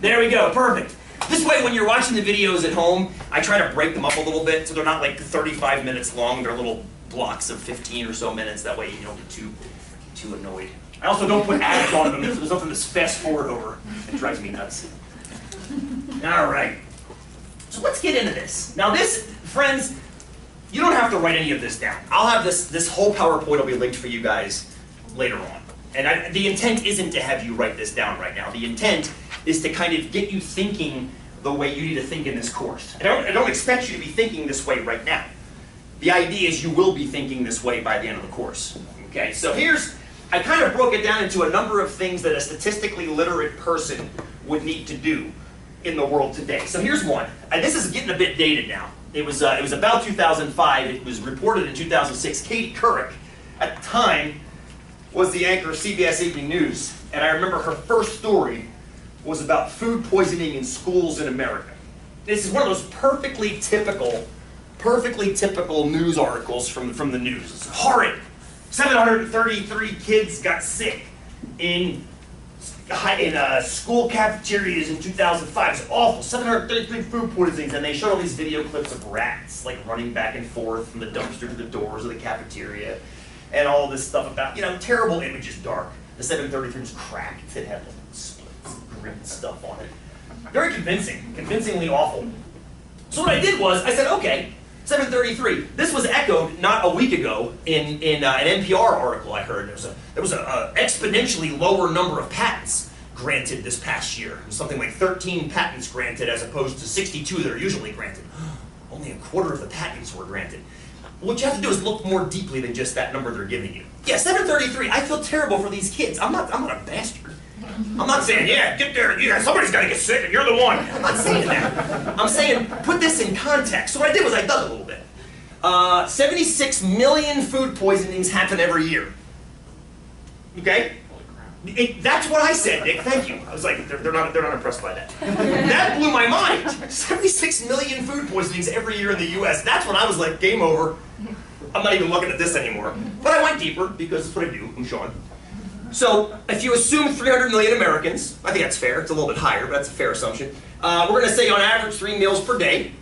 There we go, perfect. This way, when you're watching the videos at home, I try to break them up a little bit so they're not like 35 minutes long. They're little blocks of 15 or so minutes. That way you don't get too annoyed. I also don't put ads on them. There's nothing to fast forward over. It drives me nuts. All right. So let's get into this. Now this, friends, you don't have to write any of this down. I'll have this whole PowerPoint will be linked for you guys later on. And the intent isn't to have you write this down right now. The intent is to kind of get you thinking the way you need to think in this course. I don't expect you to be thinking this way right now. The idea is you will be thinking this way by the end of the course. Okay, so I kind of broke it down into a number of things that a statistically literate person would need to do in the world today. So here's one. This is getting a bit dated now. It was about 2005. It was reported in 2006. Katie Couric, at the time, was the anchor of CBS Evening News. And I remember her first story was about food poisoning in schools in America. This is one of those perfectly typical news articles from the news. It's horrid. 733 kids got sick in school cafeterias in 2005. It's awful. 733 food poisonings, and they showed all these video clips of rats like running back and forth from the dumpster to the doors of the cafeteria, and all this stuff about, terrible images, dark. The 733 was cracked. It had splits, grit stuff on it. Very convincingly awful. So what I did was, I said, okay, 733. This was echoed not a week ago in an NPR article I heard. There was a exponentially lower number of patents granted this past year. It was something like 13 patents granted as opposed to 62 that are usually granted. Only a quarter of the patents were granted. What you have to do is look more deeply than just that number they're giving you. Yeah, 733. I feel terrible for these kids. I'm not a bastard. I'm not saying, yeah, get there, somebody's got to get sick and you're the one. I'm not saying that. I'm saying put this in context. So what I did was I dug a little bit. 76 million food poisonings happen every year. Okay? That's what I said, Nick. Thank you. I was like, they're not impressed by that. That blew my mind. 76 million food poisonings every year in the U.S. That's when I was like, game over. I'm not even looking at this anymore. But I went deeper because that's what I do. I'm Sean. So if you assume 300 million Americans, I think that's fair. It's a little bit higher, but that's a fair assumption. We're going to say on average 3 meals per day.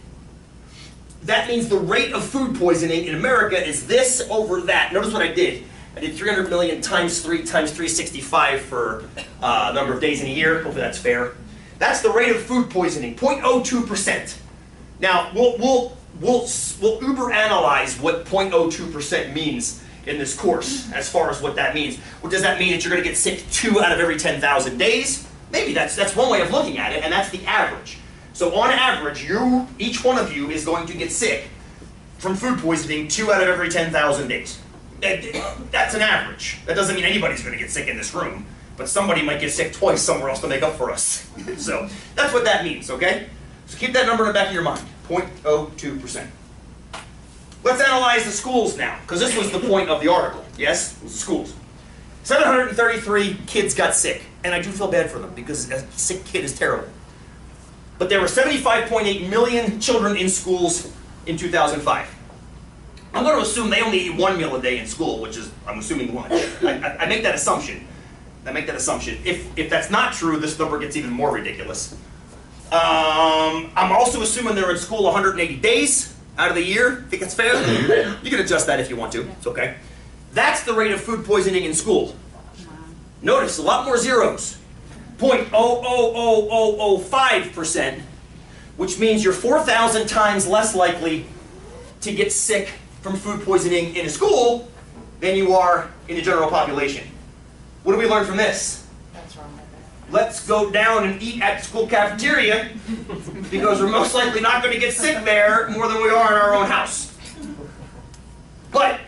That means the rate of food poisoning in America is this over that. Notice what I did. I did 300 million times 3 times 365 for a number of days in a year. Hopefully that's fair. That's the rate of food poisoning, 0.02%. Now, we'll uber analyze what 0.02% means in this course, as far as what that means. Well, does that mean that you're going to get sick 2 out of every 10,000 days? Maybe that's one way of looking at it, and that's the average. So on average, each one of you is going to get sick from food poisoning 2 out of every 10,000 days. That's an average. That doesn't mean anybody's going to get sick in this room, but somebody might get sick twice somewhere else to make up for us. So that's what that means, okay? So keep that number in the back of your mind, 0.02%. Let's analyze the schools now, because this was the point of the article. Yes, it was the schools. 733 kids got sick, and I do feel bad for them, because a sick kid is terrible. But there were 75.8 million children in schools in 2005. I'm going to assume they only eat 1 meal a day in school, which is, I'm assuming, lunch. I make that assumption. If that's not true, this number gets even more ridiculous. I'm also assuming they're in school 180 days out of the year. Think that's fair? You can adjust that if you want to. It's okay. That's the rate of food poisoning in school. Notice a lot more zeros. 0.000005%, which means you're 4,000 times less likely to get sick from food poisoning in a school than you are in the general population. What do we learn from this? That's wrong with that. Let's go down and eat at the school cafeteria because we're most likely not going to get sick there more than we are in our own house. But,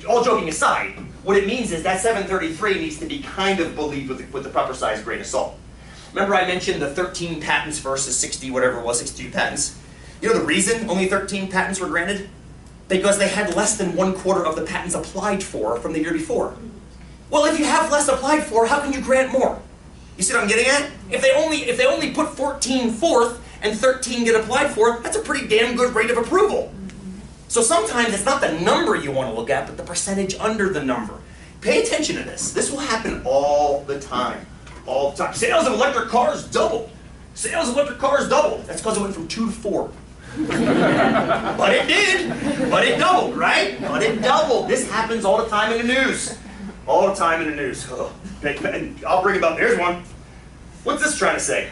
all joking aside, what it means is that 733 needs to be kind of believed with the proper size grain of salt. Remember I mentioned the 13 patents versus 60, whatever it was, 62 patents? You know the reason only 13 patents were granted? Because they had less than 1/4 of the patents applied for from the year before. Well, if you have less applied for, how can you grant more? You see what I'm getting at? If they only put 14 forth and 13 get applied for, that's a pretty damn good rate of approval. So sometimes it's not the number you want to look at, but the percentage under the number. Pay attention to this. This will happen all the time. All the time. Sales of electric cars doubled. Sales of electric cars doubled. That's because it went from 2 to 4. But it did. But it doubled, right? But it doubled. This happens all the time in the news. All the time in the news. Oh, and I'll bring it up. There's one. What's this trying to say?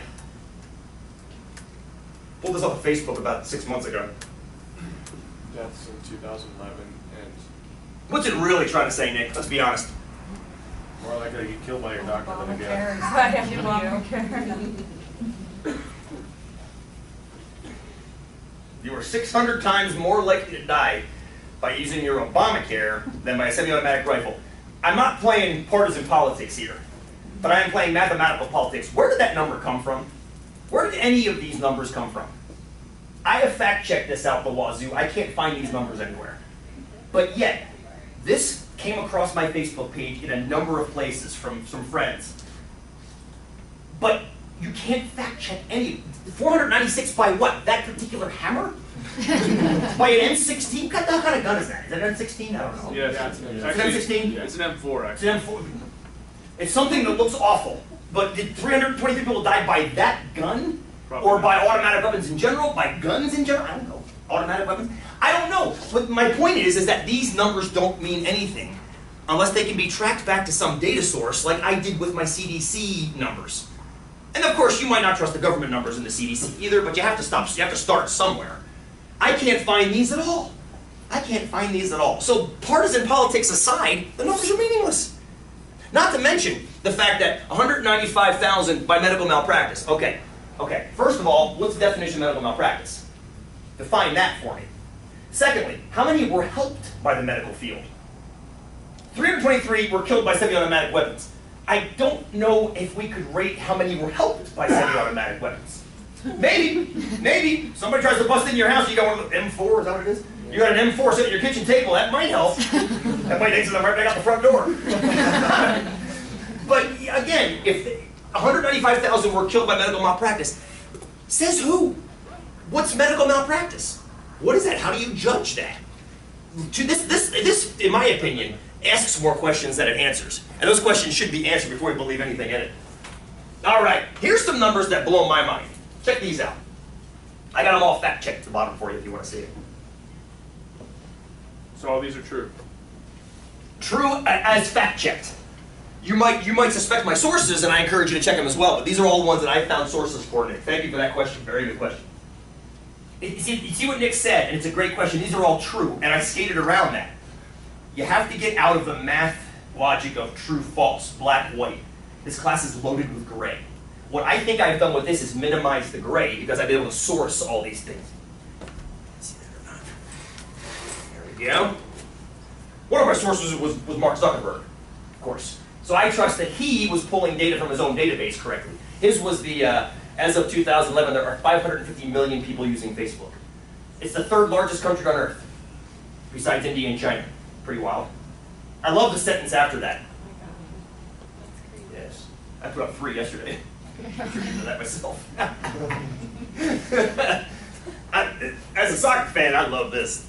Pulled this off of Facebook about 6 months ago. Deaths in 2011 and What's it really trying to say, Nick? Let's be honest. more likely to get killed by your doctor than a Cares. You are 600 times more likely to die by using your Obamacare than by a semi-automatic rifle. I'm not playing partisan politics here, but I am playing mathematical politics. Where did that number come from? Where did any of these numbers come from? I have fact-checked this out the wazoo. I can't find these numbers anywhere. But yet, this came across my Facebook page in a number of places from some friends. But you can't fact-check any. 496 by what? That particular hammer? By an M16? What kind of gun is that? Is that an M16? I don't know. Yeah, Is it an M16? it's an M4 It's actually. an M4. It's something that looks awful. But did 323 people die by that gun? Probably Or not. by automatic weapons in general? By guns in general? I don't know. Automatic weapons? I don't know. But my point is that these numbers don't mean anything unless they can be tracked back to some data source like I did with my CDC numbers. And of course, you might not trust the government numbers in the CDC either, but you have to start somewhere. I can't find these at all. I can't find these at all. So partisan politics aside, the numbers are meaningless. Not to mention the fact that 195,000 by medical malpractice. Okay. First of all, what's the definition of medical malpractice? Define that for me. Secondly, how many were helped by the medical field? 323 were killed by semi-automatic weapons. I don't know if we could rate how many were helped by semi-automatic weapons. Maybe. Somebody tries to bust into your house, you got one of the M4, is that what it is? You got an M4 sitting at your kitchen table, that might help. That might exit them right back out the front door. But again, if 195,000 were killed by medical malpractice, says who? What's medical malpractice? What is that? How do you judge that? This, in my opinion, asks more questions than it answers. And those questions should be answered before you believe anything in it. All right, here's some numbers that blow my mind. Check these out. I got them all fact-checked at the bottom for you if you want to see it. So all these are true. True as fact-checked. You might suspect my sources, and I encourage you to check them as well, but these are all the ones that I found sources for, Nick. Thank you for that question. Very good question. You see what Nick said, and it's a great question. These are all true, and I skated around that. You have to get out of the math logic of true, false, black, white. This class is loaded with gray. What I think I've done with this is minimize the gray because I've been able to source all these things. See that or not? There we go. One of my sources was Mark Zuckerberg, of course. So I trust that he was pulling data from his own database correctly. His was the, as of 2011, there are 550 million people using Facebook. It's the third largest country on earth, besides India and China. Pretty wild. I love the sentence after that. Yes. I put up 3 yesterday. I'm sure you know that myself. As a soccer fan, I love this.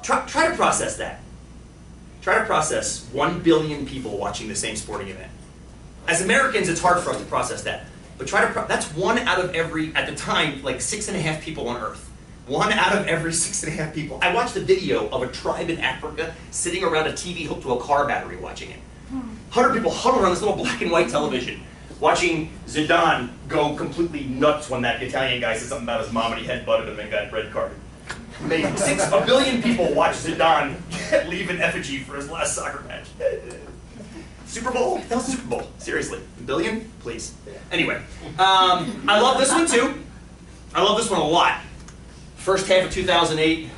Try to process that. Try to process 1 billion people watching the same sporting event. As Americans, it's hard for us to process that. But try to, that's 1 out of every, at the time, like 6.5 people on Earth. 1 out of every 6.5 people. I watched a video of a tribe in Africa sitting around a TV hooked to a car battery watching it. 100 people huddled around this little black and white television, watching Zidane go completely nuts when that Italian guy said something about his mom and he headbutted him and got red carded. Maybe 1 billion people watch Zidane leave an effigy for his last soccer match. Super Bowl? That was Super Bowl. Seriously. 1 billion? Please. Anyway, I love this one too. I love this one a lot. First half of 2008.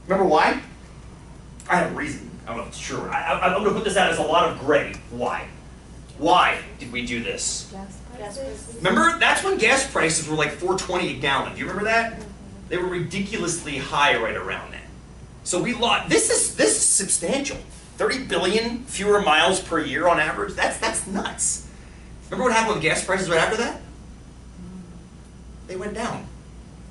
Remember why? I have a reason. I don't know if it's true. I'm going to put this out as a lot of gray. Why? Why did we do this? Remember, that's when gas prices were like $4.20 a gallon. Do you remember that? They were ridiculously high right around that. So we lost. This is substantial. 30 billion fewer miles per year on average. That's nuts. Remember what happened with gas prices right after that? They went down.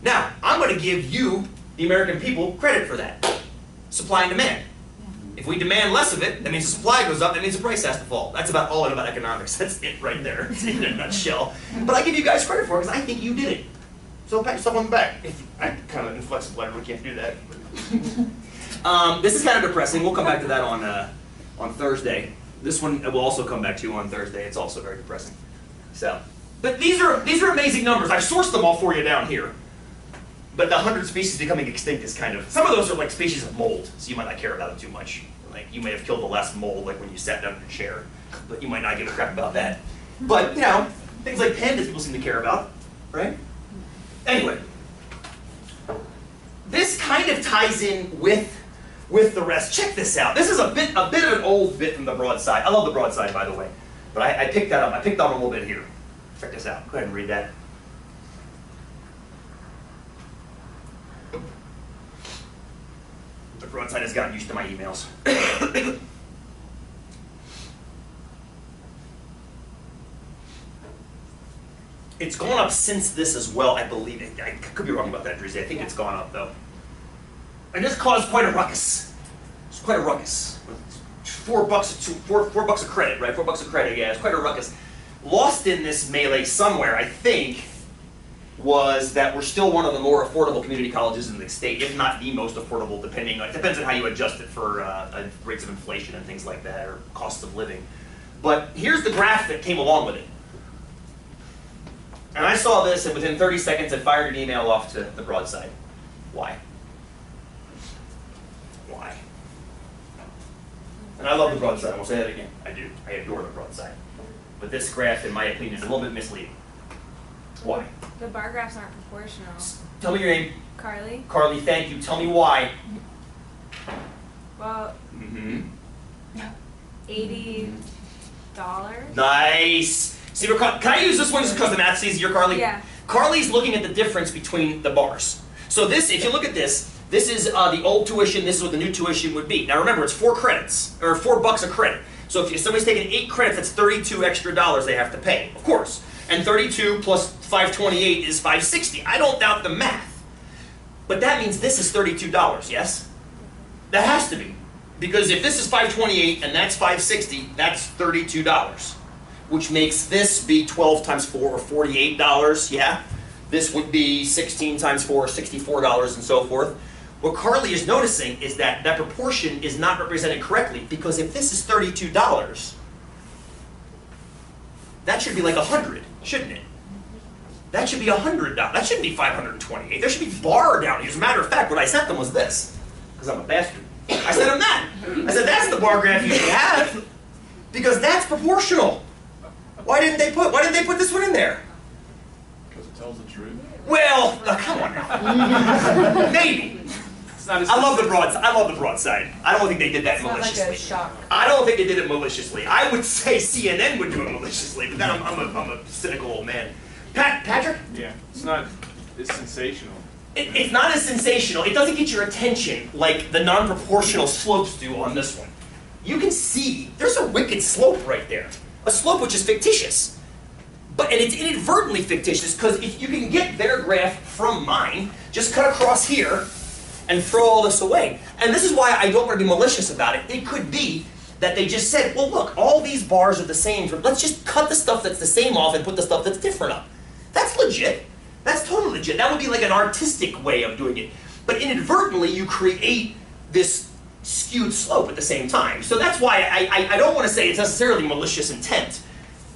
Now, I'm going to give you, the American people, credit for that. Supply and demand. If we demand less of it, that means the supply goes up, that means the price has to fall. That's about all I know about economics. That's it right there, in a nutshell. But I give you guys credit for it, because I think you did it. So pat yourself on the back. I'm kind of inflexible, I really can't do that. This is kind of depressing. We'll come back to that on Thursday. This one we'll also come back to on Thursday. It's also very depressing. So, but these are amazing numbers. I've sourced them all for you down here. But the 100 species becoming extinct is kind of, some of those are like species of mold, so you might not care about it too much. Like you may have killed the last mold, like when you sat down in a chair, but you might not give a crap about that. But you know, things like pandas people seem to care about, right? Anyway, this kind of ties in with the rest. Check this out. This is a bit of an old bit from the broadside. I love the broadside, by the way, but I picked that up. I picked on a little bit here. Check this out. Go ahead and read that. The broadside has gotten used to my emails. It's gone up since this as well, I believe. I could be wrong about that, Drizzy. I think it's gone up, though. And this caused quite a ruckus. It's quite a ruckus. $4 a credit, right? $4 a credit, yeah. It's quite a ruckus. Lost in this melee somewhere, I think, was that we're still one of the more affordable community colleges in the state, if not the most affordable, depending on, it depends on how you adjust it for rates of inflation and things like that, or costs of living. But here's the graph that came along with it. And I saw this, and within 30 seconds, I fired an email off to the broadside. Why? Why? And I love the broadside. I won't say that again. I do. I adore the broadside. But this graph, in my opinion, is a little bit misleading. Why? The bar graphs aren't proportional. Tell me your name. Carly? Carly, thank you. Tell me why. Well, $80. Nice. See, can I use this one just because the math's easier, Carly? Yeah. Carly's looking at the difference between the bars. So this, if you look at this, this is the old tuition, this is what the new tuition would be. Now remember, it's 4 credits, or $4 a credit. So if somebody's taking 8 credits, that's $32 extra they have to pay, of course. And 32 plus 528 is 560. I don't doubt the math. But that means this is $32, yes? That has to be. Because if this is 528 and that's 560, that's $32. Which makes this be 12 times 4 or $48, yeah? This would be 16 times 4 or $64 and so forth. What Carly is noticing is that that proportion is not represented correctly, because if this is $32, that should be like 100, shouldn't it? That should be $100. That shouldn't be 528. There should be bar down here. As a matter of fact, what I sent them was this, because I'm a bastard. I sent them that. I said, that's the bar graph you should have, because that's proportional. Why didn't they put this one in there? Because it tells the truth. Well, come on now. Maybe. It's not as I love the broadside. I don't think they did that It's not maliciously. like a shock. I don't think they did it maliciously. I would say CNN would do it maliciously, but then I'm a cynical old man. Patrick? Yeah, it's not. It's sensational. It's not as sensational. It doesn't get your attention like the non-proportional slopes do on this one. You can see there's a wicked slope right there. A slope which is fictitious. And it's inadvertently fictitious, because if you can get their graph from mine, just cut across here and throw all this away. And this is why I don't want to be malicious about it. It could be that they just said, well look, all these bars are the same. Let's just cut the stuff that's the same off and put the stuff that's different up. That's legit. That's totally legit. That would be like an artistic way of doing it. But inadvertently, you create this skewed slope at the same time. So that's why I don't want to say it's necessarily malicious intent,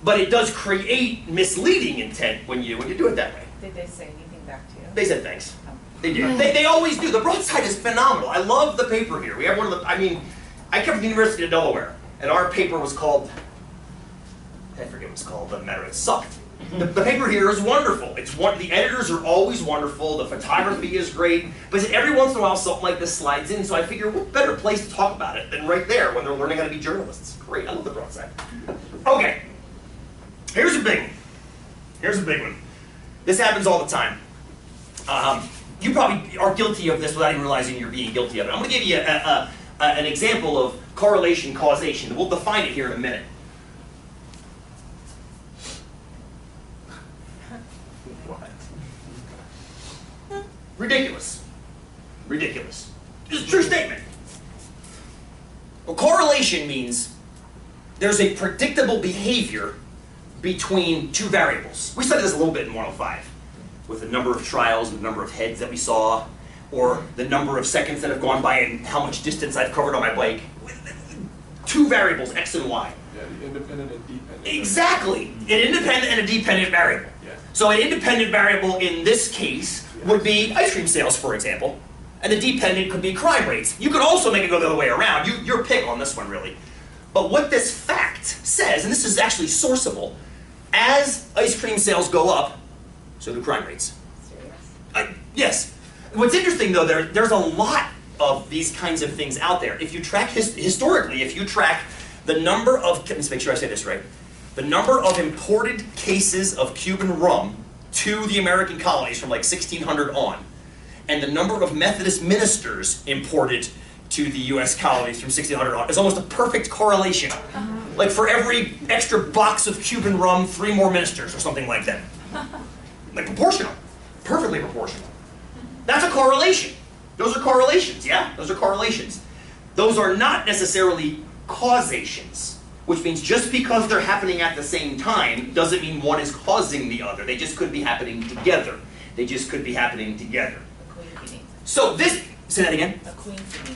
but it does create misleading intent when you do it that way. Did they say anything back to you? They said thanks. They did. They always do. The broadside is phenomenal. I love the paper here. We have one of the, I came from the University of Delaware, and our paper was called, I forget what it's called, doesn't matter, it sucked. The paper here is wonderful. The editors are always wonderful, the photography is great, but every once in a while something like this slides in, so I figure what better place to talk about it than right there when they're learning how to be journalists. Great, I love the broadside. Okay, here's a big one. Here's a big one. This happens all the time. You probably are guilty of this without even realizing you're being guilty of it. I'm going to give you an example of correlation causation. We'll define it here in a minute. Ridiculous. Ridiculous. It's a true statement. Well, correlation means there's a predictable behavior between two variables. We studied this a little bit in 105 with the number of trials and the number of heads that we saw, or the number of seconds that have gone by and how much distance I've covered on my bike. Two variables, X and Y. Yeah, the independent and dependent. Exactly. An independent and a dependent variable. Yeah. So an independent variable in this case would be ice cream sales, for example, and the dependent could be crime rates. You could also make it go the other way around. Your pick on this one, really. But what this fact says, and this is actually sourceable, as ice cream sales go up, so do crime rates. Yes. What's interesting, though, there's a lot of these kinds of things out there. If you track, historically, if you track the number of, let's make sure I say this right, the number of imported cases of Cuban rum to the American colonies from like 1600 on, and the number of Methodist ministers imported to the US colonies from 1600 on, is almost a perfect correlation. Like for every extra box of Cuban rum, 3 more ministers or something like that. Like proportional, perfectly proportional. That's a correlation. Those are correlations, yeah? Those are correlations. Those are not necessarily causations, which means just because they're happening at the same time doesn't mean one is causing the other. They just could be happening together. They just could be happening together. So this, say that again?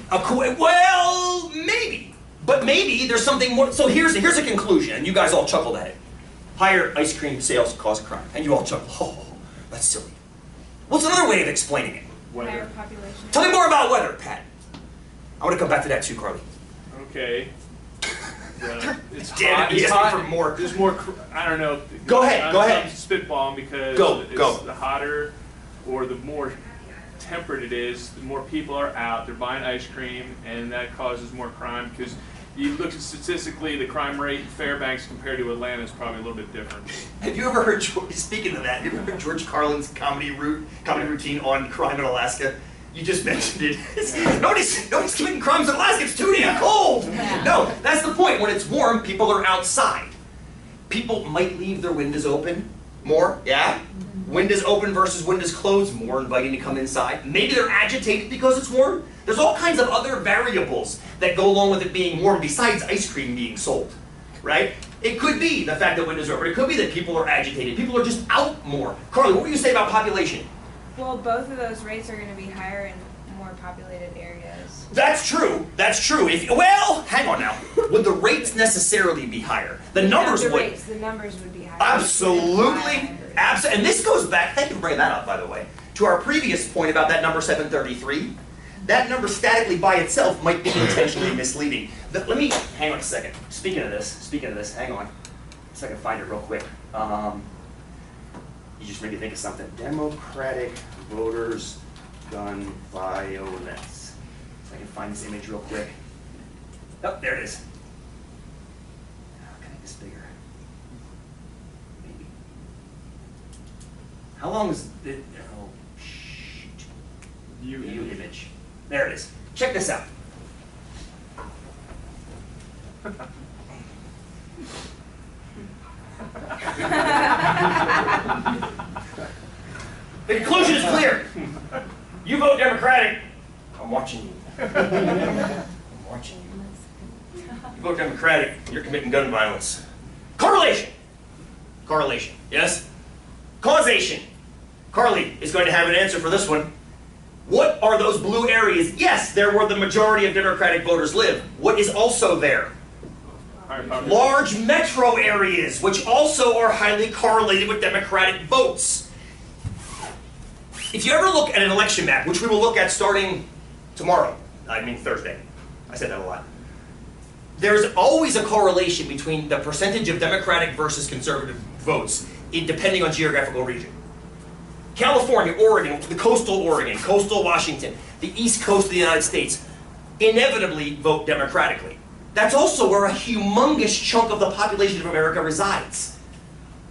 A queen. Well, maybe. But maybe there's something more. So here's a conclusion, and you guys all chuckled at it. Higher ice cream sales cause crime. And you all chuckled. Oh, that's silly. What's another way of explaining it? Higher Weather. population. Tell me more about weather, Pat. I want to come back to that too, Carly. Okay. It's Damn hot. it, It's you asked me hot. for more. There's more. I don't know. Go ahead, go ahead. I'm spitballing because Go. the hotter or the more temperate it is, the more people are out. They're buying ice cream, and that causes more crime. Because you look at statistically, the crime rate in Fairbanks compared to Atlanta is probably a little bit different. Have you ever heard, speaking of that, have you ever heard George Carlin's comedy routine on crime in Alaska? You just mentioned it. Nobody's committing crimes in Alaska, it's too damn cold. No, that's the point. When it's warm, people are outside. People might leave their windows open more, yeah? Windows open versus windows closed, more inviting to come inside. Maybe they're agitated because it's warm. There's all kinds of other variables that go along with it being warm besides ice cream being sold, right? It could be the fact that windows are open. It could be that people are agitated. People are just out more. Carly, what were you saying about population? Well, both of those rates are going to be higher in more populated areas. That's true. That's true. Well, hang on now. Would the rates necessarily be higher? The numbers the would. rates, the numbers would be higher. Absolutely. And this goes back, thank you for bringing that up, by the way, to our previous point about that number 733. That number statically by itself might be intentionally misleading. Let me, hang on a second. Speaking of this, hang on. So I can find it real quick. You just made me think of something. Democratic voters gun violence. So I can find this image real quick. Oh, there it is. How can I make this bigger? Maybe. How long is it? Oh, shoot. View image. There it is. Check this out. The conclusion is clear. You vote Democratic. I'm watching you. I'm watching you. You vote Democratic, you're committing gun violence. Correlation. Correlation. Yes? Causation. Carly is going to have an answer for this one. What are those blue areas? Yes, they're where the majority of Democratic voters live. What is also there? Large metro areas, which also are highly correlated with Democratic votes. If you ever look at an election map, which we will look at starting tomorrow, I mean Thursday, I said that a lot, there's always a correlation between the percentage of Democratic versus conservative votes, depending on geographical region. California, Oregon, the coastal Oregon, coastal Washington, the east coast of the United States, inevitably vote democratically. That's also where a humongous chunk of the population of America resides.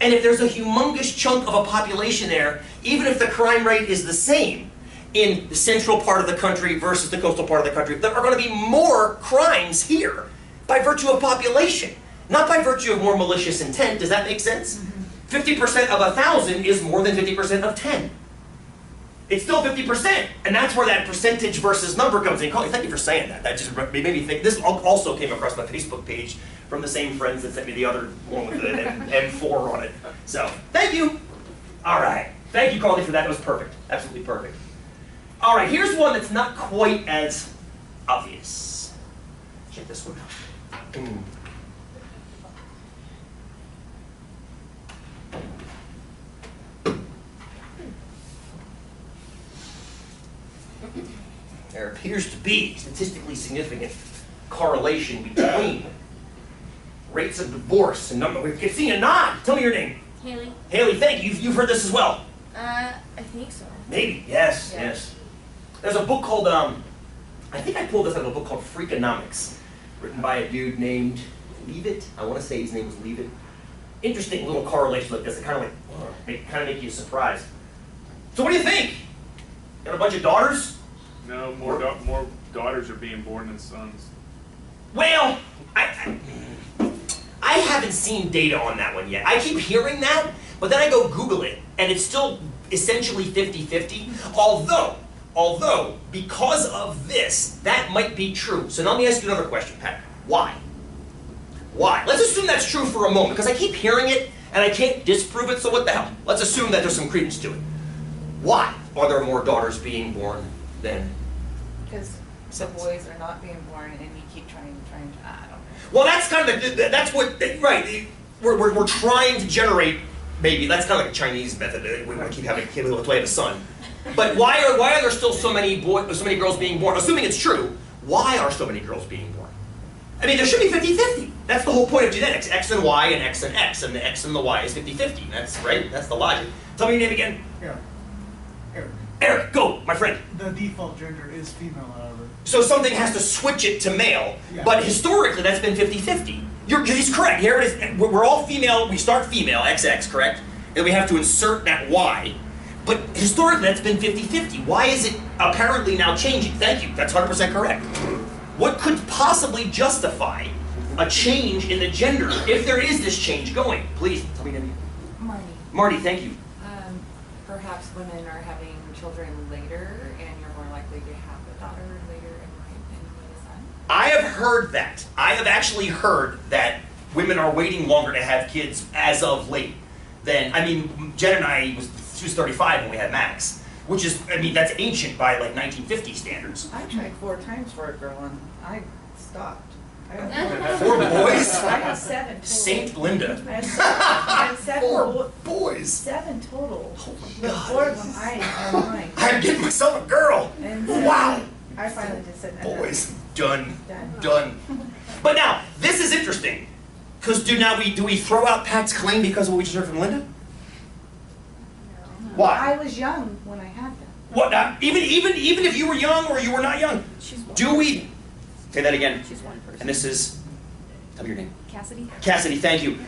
And if there's a humongous chunk of a population there, even if the crime rate is the same in the central part of the country versus the coastal part of the country, there are going to be more crimes here by virtue of population, not by virtue of more malicious intent. Does that make sense? 50% of 1,000 is more than 50% of 10. It's still 50%, and that's where that percentage versus number comes in. Thank you for saying that. That just made me think. This also came across my Facebook page from the same friends that sent me the other one with the M4 on it. So, thank you. All right. Thank you, Carly, for that. It was perfect. Absolutely perfect. All right, here's one that's not quite as obvious. Check this one out. There appears to be statistically significant correlation between rates of divorce and number. We've seen a nod. Tell me your name. Haley? Haley, thank you. You've heard this as well. I think so. Maybe. Yes, Yeah. yes. There's a book called, I think I pulled this out of a book called Freakonomics, written by a dude named Leavitt. I want to say his name was Leavitt. Interesting little correlation like this. It kind of make you surprised. So what do you think? Got a bunch of daughters? No, more daughters are being born than sons. Well, I haven't seen data on that one yet. I keep hearing that, but then I go Google it, and it's still essentially 50-50. Although, because of this, that might be true. So now let me ask you another question, Pat. Why? Why? Let's assume that's true for a moment, because I keep hearing it, and I can't disprove it, so what the hell? Let's assume that there's some credence to it. Why are there more daughters being born than... Because the boys are not being born, and you keep trying to, I don't know. Well, that's kind of that's what, right, we're trying to generate, maybe, that's kind of like a Chinese method, we want to keep having kids until we have a son. But why are there still so many girls being born? Assuming it's true, why are so many girls being born? I mean, there should be 50-50. That's the whole point of genetics, X and Y and X and X, and the X and the Y is 50-50. That's right, that's the logic. Tell me your name again. Yeah. Eric. Eric, go, my friend. The default gender is female, however. So something has to switch it to male, Yeah. but historically that's been 50-50. He's correct. Here it is. We're all female. We start female, XX, correct? And we have to insert that Y. But historically that's been 50-50. Why is it apparently now changing? Thank you. That's 100% correct. What could possibly justify a change in the gender if there is this change going? Please tell me. Marty. Marty, thank you. Perhaps women are having children later, and you're more likely to have a daughter later and a son. I have heard that. I have actually heard that women are waiting longer to have kids as of late than, I mean, Jen and I, she was 35 when we had Max, which is, I mean, that's ancient by like 1950 standards. I tried 4 times for a girl, and I stopped. I had 4 boys? I had 7 total. Saint Linda. I had 7 4 boys. 7 total. Oh my But God. 4 of them I are mine. I'm getting myself a girl. And so Wow. I finally just said, "Enough." Boys. Done. Done. Done. But now, this is interesting. Because do we throw out Pat's claim because of what we just heard from Linda? Why? I was young when I had them. What? Even if you were young or you were not young, do we? Say that again. She's one person. And this is. Tell me your name. Cassidy? Cassidy. Thank you.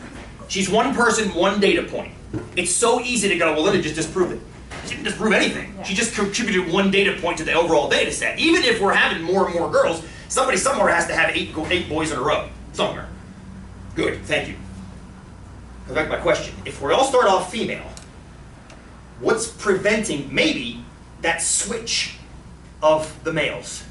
She's one person, one data point. It's so easy to go. Well, Linda just disproved it. She didn't disprove anything. Yeah. She just contributed one data point to the overall data set. Even if we're having more and more girls, somebody somewhere has to have 8 boys in a row somewhere. Good. Thank you. Go back to my question. If we all start off female, what's preventing maybe that switch of the males?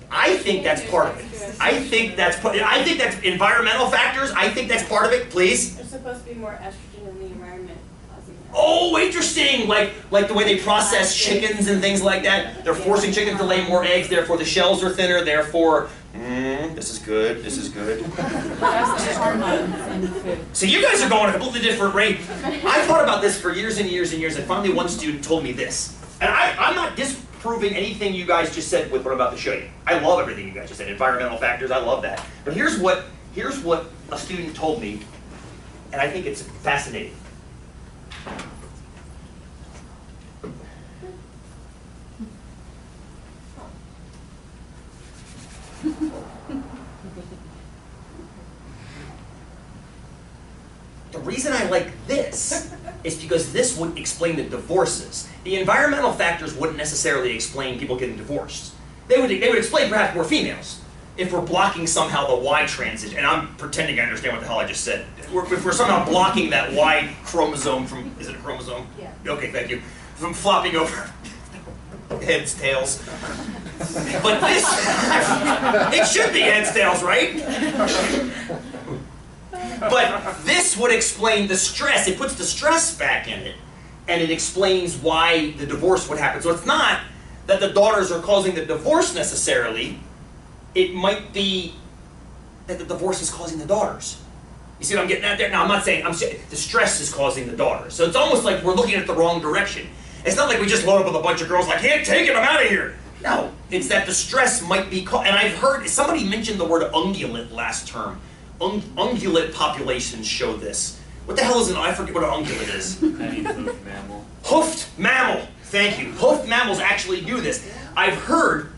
I think that's part of it. I think that's environmental factors. I think that's part of it. Please. There's supposed to be more estrogen in the environment causing that. Oh, interesting. Like the way they process chickens and things like that. They're forcing chickens to lay more eggs. Therefore, the shells are thinner. Therefore, this is good. This is good. That's the hormones in the food. So you guys are going at a completely different rate. I thought about this for years and years and years, and finally one student told me this. And I'm not disproving anything you guys just said with what I'm about to show you. I love everything you guys just said. Environmental factors, I love that. But here's what a student told me, and I think it's fascinating. The reason I like this is because this would explain the divorces. The environmental factors wouldn't necessarily explain people getting divorced. They would explain perhaps more females if we're blocking somehow the Y transition. And I'm pretending I understand what the hell I just said. If we're somehow blocking that Y chromosome from, is it a chromosome? Yeah. Okay, thank you. from flopping over heads, tails. But this, it should be heads, tails, right? But this would explain the stress. It puts the stress back in it, and it explains why the divorce would happen. So it's not that the daughters are causing the divorce necessarily. It might be that the divorce is causing the daughters. You see what I'm getting at there? Now, I'm not saying, I'm saying the stress is causing the daughters. So it's almost like we're looking at the wrong direction. It's not like we just load up with a bunch of girls like, can't take it, I'm out of here. No, it's that the stress might be, and I've heard, somebody mentioned the word ungulate last term. Ungulate populations show this. What the hell is I forget what an ungulate is. Any hoofed mammal. Hoofed mammal, thank you. Hoofed mammals actually do this. I've heard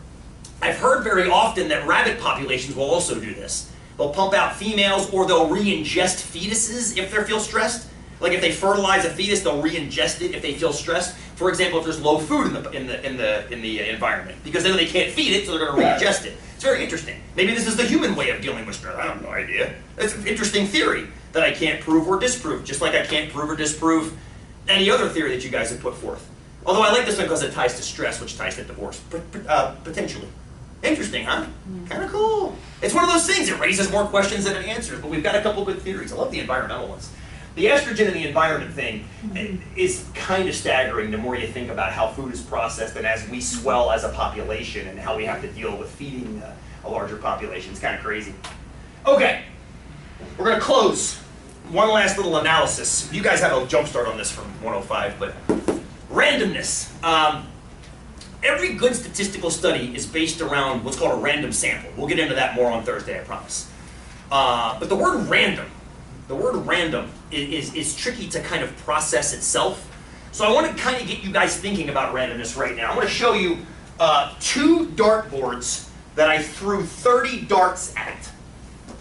very often that rabbit populations will also do this. They'll pump out females, or they'll re-ingest fetuses if they feel stressed. Like if they fertilize a fetus, they'll re-ingest it if they feel stressed. For example, if there's low food in the environment, because they know they can't feed it, so they're going to re-ingest it. It's very interesting. Maybe this is the human way of dealing with stress. I have no idea. It's an interesting theory that I can't prove or disprove, just like I can't prove or disprove any other theory that you guys have put forth. Although I like this one because it ties to stress, which ties to divorce, potentially. Interesting, huh? Kind of cool. It's one of those things. It raises more questions than it answers, but we've got a couple good theories. I love the environmental ones. The estrogen in the environment thing is kind of staggering the more you think about how food is processed and as we swell as a population and how we have to deal with feeding a larger population. It's kind of crazy. Okay, we're going to close. One last little analysis. You guys have a jump start on this from 105, but randomness. Every good statistical study is based around what's called a random sample. We'll get into that more on Thursday, I promise. But the word random is tricky to kind of process itself. So I want to kind of get you guys thinking about randomness right now. I'm going to show you 2 dartboards that I threw 30 darts at.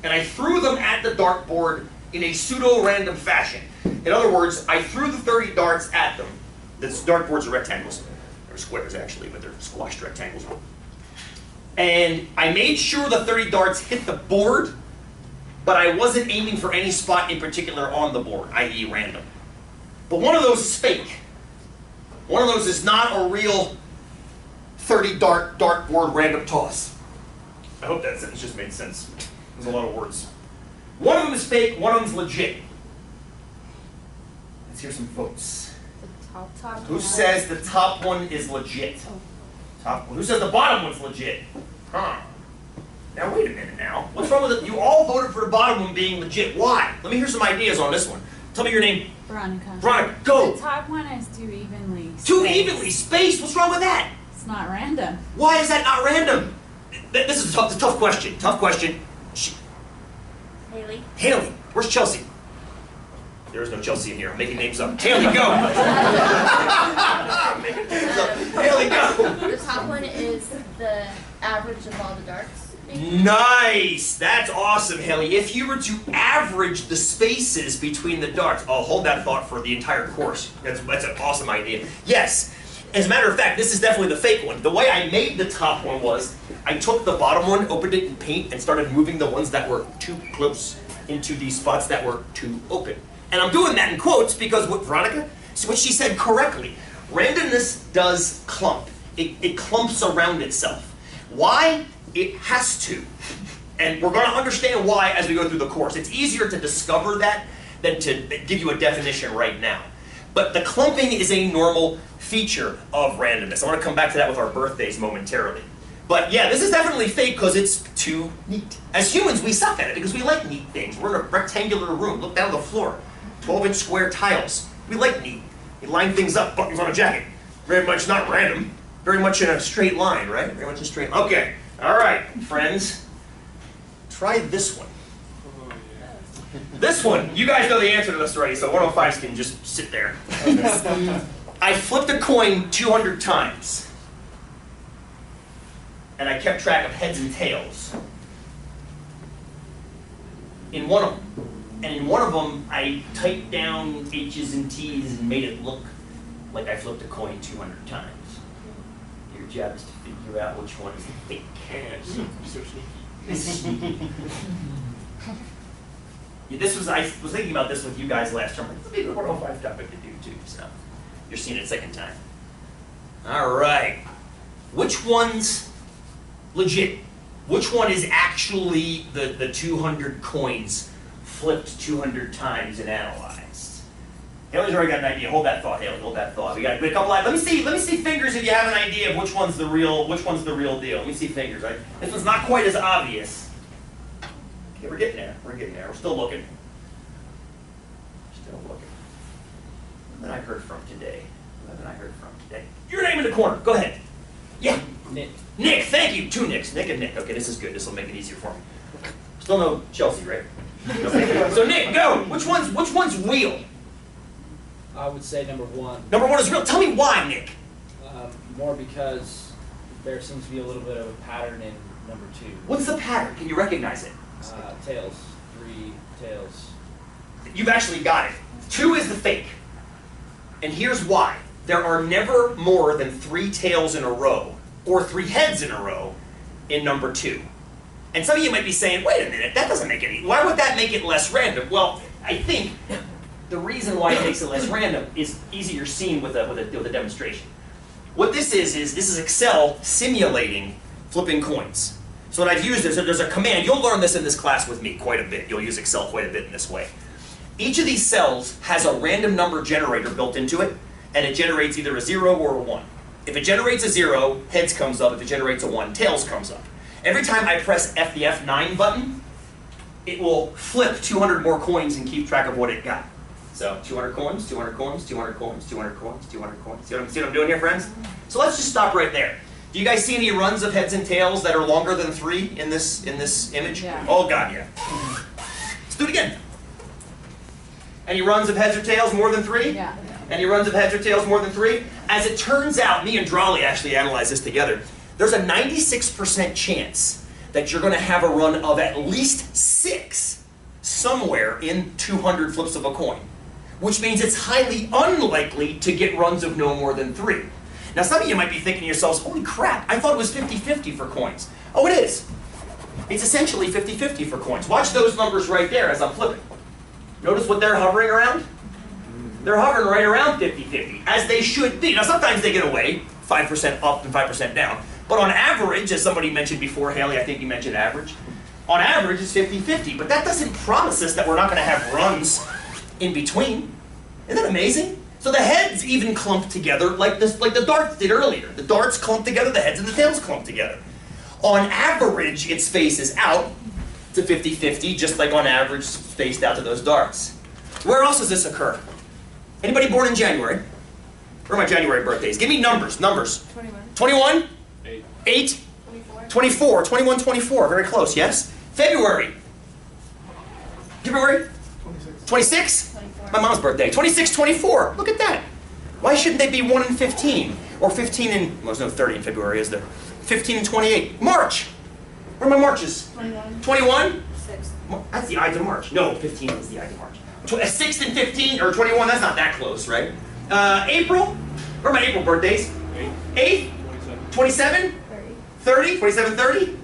And I threw them at the dartboard in a pseudo-random fashion. In other words, I threw the 30 darts at them. These dartboards are rectangles. They're squares actually, but they're squashed rectangles. And I made sure the 30 darts hit the board, but I wasn't aiming for any spot in particular on the board, i.e. random. But one of those is fake. One of those is not a real 30 dartboard random toss. I hope that sentence just made sense. There's a lot of words. One of them is fake, one of them is legit. Let's hear some votes. Top Who says the top one is legit? Top one. Who says the bottom one's legit? Huh. Now wait a minute now. What's wrong with it? You all voted for the bottom one being legit. Why? Let me hear some ideas on this one. Tell me your name. Veronica. Veronica, go. The top one is too evenly spaced. Too evenly spaced? What's wrong with that? It's not random. Why is that not random? This is a tough question. Tough question. Haley. Haley. Where's Chelsea? There is no Chelsea in here. I'm making names up. Haley, go. I'm making names up. Haley, go. The top one is the average of all the darts. Nice. That's awesome, Haley. If you were to average the spaces between the darts, I'll hold that thought for the entire course. That's an awesome idea. Yes. As a matter of fact, this is definitely the fake one. The way I made the top one was I took the bottom one, opened it in paint, and started moving the ones that were too close into these spots that were too open. And I'm doing that in quotes because what Veronica, what she said correctly, randomness does clump. It clumps around itself. Why? It has to. And we're going to understand why as we go through the course. It's easier to discover that than to give you a definition right now. But the clumping is a normal feature of randomness. I want to come back to that with our birthdays momentarily. But yeah, this is definitely fake because it's too neat. As humans, we suck at it because we like neat things. We're in a rectangular room. Look down the floor. 12-inch square tiles. We like neat. We line things up, buttons on a jacket. Very much not random. Very much in a straight line, right? Very much in a straight line. Okay. All right, friends. Try this one. This one, you guys know the answer to this already, so 105s can just sit there. I flipped a coin 200 times. And I kept track of heads and tails. In one of them. And in one of them, I typed down H's and T's and made it look like I flipped a coin 200 times. Your job is to figure out which one is fake. So sneaky. Yeah, I was thinking about this with you guys last term. Like, this would be a 105 topic to do too, so you're seeing it a second time. All right. Which one's legit? Which one is actually the 200 coins flipped 200 times and analyzed? Haley's already got an idea. Hold that thought, Haley. Hold that thought. We got a couple lines. Let me see fingers if you have an idea of which one's the real deal. Let me see fingers, right? This one's not quite as obvious. Okay, we're getting there. We're getting there. We're still looking. Still looking. What have I heard from today? What have I heard from today? Your name in the corner. Go ahead. Yeah. Nick. Nick, thank you. Two Nicks. Nick and Nick. Okay, this is good. This will make it easier for me. Still no Chelsea, right? Okay. So Nick, go. Which one's real? I would say number one. Number one is real. Tell me why, Nick. More because there seems to be a little bit of a pattern in number two. What's the pattern? Can you recognize it? Tails. 3 tails. You've actually got it. 2 is the fake. And here's why. There are never more than 3 tails in a row, or 3 heads in a row, in number 2. And some of you might be saying, wait a minute, that doesn't make any, why would that make it less random? Well, I think the reason why it makes it less random is easier seen with a demonstration. What this is Excel simulating flipping coins. So what I've used is there's a command. You'll learn this in this class with me quite a bit. You'll use Excel quite a bit in this way. Each of these cells has a random number generator built into it, and it generates either a 0 or a 1. If it generates a 0, heads comes up. If it generates a 1, tails comes up. Every time I press the F9 button, it will flip 200 more coins and keep track of what it got. So 200 coins, 200 coins, 200 coins, 200 coins, 200 coins. See what I'm doing here, friends? So let's just stop right there. Do you guys see any runs of heads and tails that are longer than 3 in this image? Yeah. Oh God, yeah. Let's do it again. Any runs of heads or tails more than 3? Yeah. Any runs of heads or tails more than 3? As it turns out, me and Drawley actually analyzed this together. There's a 96% chance that you're going to have a run of at least 6 somewhere in 200 flips of a coin, which means it's highly unlikely to get runs of no more than 3. Now some of you might be thinking to yourselves, holy crap, I thought it was 50-50 for coins. Oh, it is. It's essentially 50-50 for coins. Watch those numbers right there as I'm flipping. Notice what they're hovering around? They're hovering right around 50-50, as they should be. Now sometimes they get away, 5% up and 5% down. But on average, as somebody mentioned before, Haley, I think you mentioned average, on average it's 50-50. But that doesn't promise us that we're not going to have runs in between. Isn't that amazing? So the heads even clump together like the darts did earlier. The darts clump together, the heads and the tails clump together. On average, it spaces out to 50-50, just like on average spaced out to those darts. Where else does this occur? Anybody born in January? Where are my January birthdays? Give me numbers. 21. 21? 8. 8? 24. 24. 21, 24. Very close, yes? February? February? 26. 26? 24. My mom's birthday. 26, 24. Look at that. Why shouldn't they be 1 and 15? Or 15 and, well, there's no 30 in February, is there? 15 and 28. March. Where are my Marches? 21. 21? 6. That's the Ides of March. No, 15 is the Ides of March. 6 and 15, or 21, that's not that close, right? April? Where are my April birthdays? 8? 27? 30? 27, 30?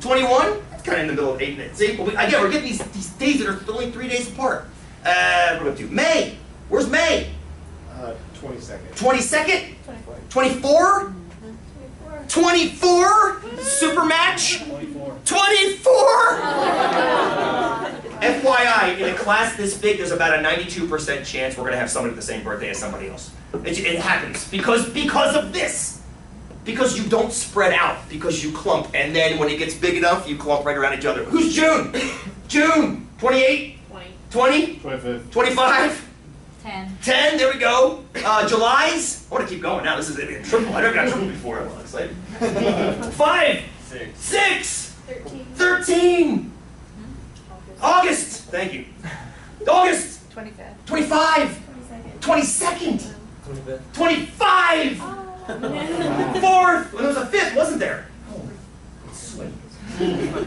21? That's kind of in the middle of 8 minutes. See? Well, again, we're getting these days that are only 3 days apart. What are we up to? May. Where's May? 22nd. 22nd? 24. 24? 24. 24? Super match? 24. 24? FYI, in a class this big, there's about a 92% chance we're going to have somebody with the same birthday as somebody else. It happens because of this. Because you don't spread out, because you clump, and then when it gets big enough, you clump right around each other. Who's June? June? 28? 20. 20? 25th. 25? 10. 10, there we go. July's? I want to keep going now. This is a triple. I never got triple before. I'm excited. 5? 6? 13. 13? August. Thank you. August. 25. 25. 22nd. 22nd. 25th. 25. Oh. 4th. Well, there was a 5th, wasn't there? Oh, sweet.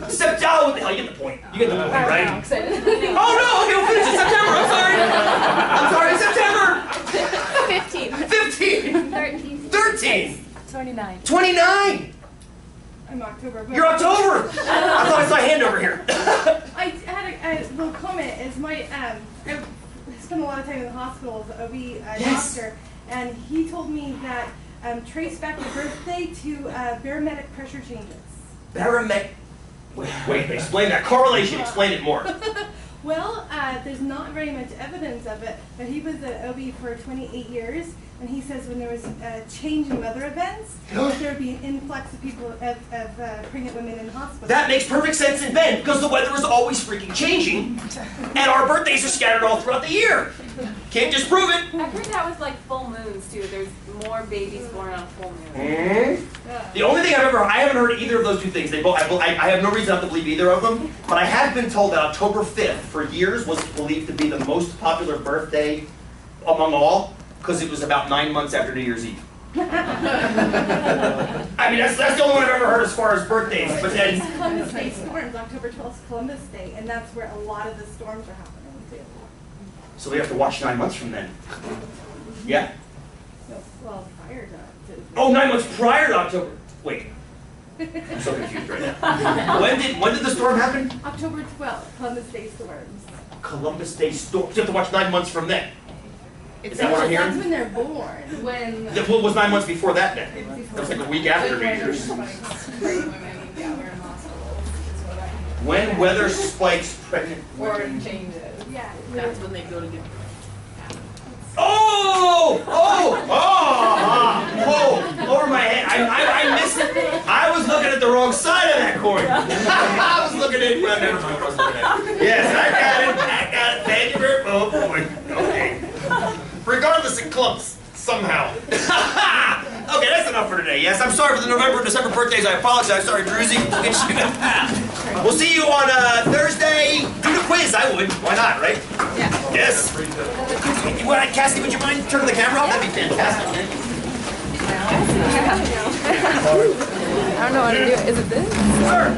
September. Oh, what the hell? You get the point. You get the point, right? I'm excited. Oh no! Okay, we'll finish in September. I'm sorry. September. 15. 15. 13. 13. 29. 29. I'm October. You're October. I thought I saw a hand over here. I had a little comment. Is my I spent a lot of time in the hospital with the OB Yes. doctor, and he told me that traced back the birthday to barometric pressure changes. Barometric. Wait, explain that. Correlation, explain it more. Well, there's not very much evidence of it, but he was at OB for 28 years, and he says when there was a change in weather events, there would be an influx of people, of pregnant women in hospitals. That makes perfect sense in Bend, because the weather is always freaking changing, and our birthdays are scattered all throughout the year. Can't disprove it. I've heard that with like full moons too. There's more babies born on full moons. The only thing I haven't heard either of those two things. They both, I have no reason not to believe either of them, but I have been told that October 5th for years was believed to be the most popular birthday among all, because it was about 9 months after New Year's Eve. I mean, that's the only one I've ever heard as far as birthdays, but then... Columbus Day storms, October 12th is Columbus Day, and that's where a lot of the storms are happening too. So we have to watch 9 months from then. Yeah. Well, prior to. Oh, 9 months prior to October. Wait. I'm so confused right now. When did the storm happen? October 12th, Columbus Day storms. Columbus Day storm. So you have to watch 9 months from then. Is that what I'm That's hearing? when they're born. When What was 9 months before that then? That was like a week after New Year's. When weather spikes pregnant women. changes. yeah, That's when they go to get. Oh! Oh! Oh! Whoa! Over my head. I missed it. I was looking at the wrong side of that coin. I was looking at. Well, never mind what I was looking at. Yes, I got it. I got it. Thank you very much. Oh boy. Okay. Regardless, it clumps somehow. Okay, that's enough for today. Yes, I'm sorry for the November and December birthdays. I apologize. Sorry, Druzy. We'll see you on Thursday. Do the quiz. I would. Why not, right? Yeah. Yes. Cassie, would you mind turning the camera off? That'd be fantastic. I don't know what to do. Is it this? Sure.